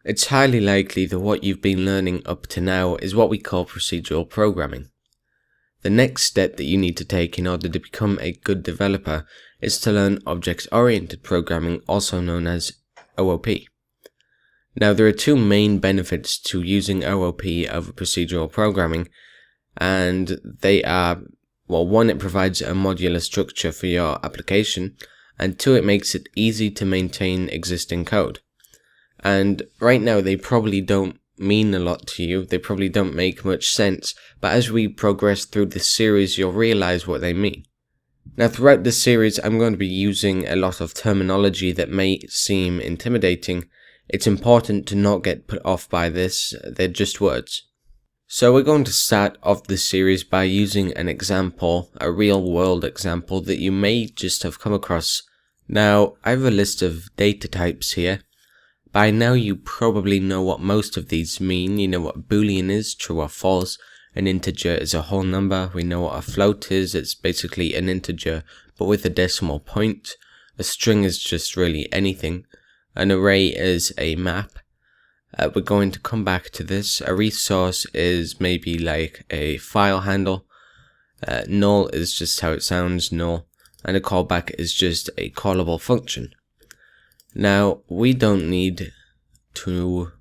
It's highly likely that what you've been learning up to now is what we call procedural programming. The next step that you need to take in order to become a good developer is to learn object-oriented programming, also known as OOP. Now, there are two main benefits to using OOP over procedural programming, and they are, well, one, it provides a modular structure for your application, and two, it makes it easy to maintain existing code. And right now they probably don't mean a lot to you, they probably don't make much sense, but as we progress through this series you'll realize what they mean. Now, throughout this series I'm going to be using a lot of terminology that may seem intimidating. It's important to not get put off by this, they're just words. So we're going to start off this series by using an example, a real world example that you may just have come across. Now, I have a list of data types here. By now you probably know what most of these mean. You know what Boolean is, true or false. An integer is a whole number. We know what a float is. It's basically an integer but with a decimal point. A string is just really anything. An array is a map. We're going to come back to this. A resource is maybe like a file handle. Null is just how it sounds, null. And a callback is just a callable function. Now, we don't need to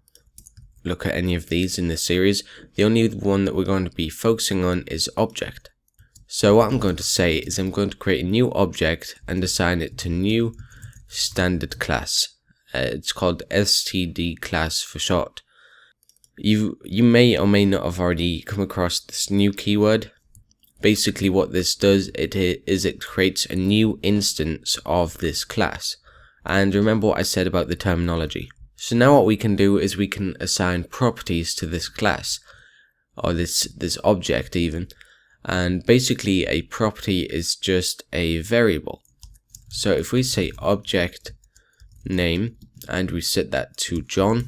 look at any of these in this series. The only one that we're going to be focusing on is object. So what I'm going to say is I'm going to create a new object and assign it to new standard class. It's called std class for short. You may or may not have already come across this new keyword. Basically what this does is it creates a new instance of this class. And remember what I said about the terminology. So now what we can do is we can assign properties to this class, or this object even. And basically a property is just a variable. So if we say object name and we set that to John,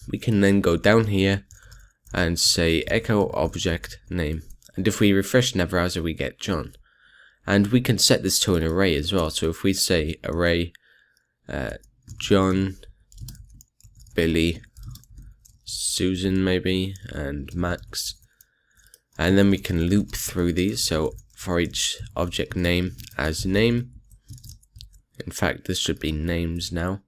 we can then go down here and say echo object name. And if we refresh in the browser we get John. And we can set this to an array as well. So if we say array John, Billy, Susan maybe, and Max, and then we can loop through these. So for each object name as name, in fact this should be names now,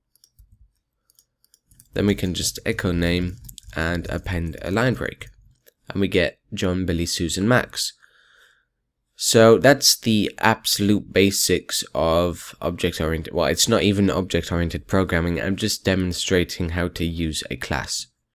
then we can just echo name and append a line break, and we get John, Billy, Susan, Max. So that's the absolute basics of object-oriented, well, it's not even object-oriented programming, I'm just demonstrating how to use a class.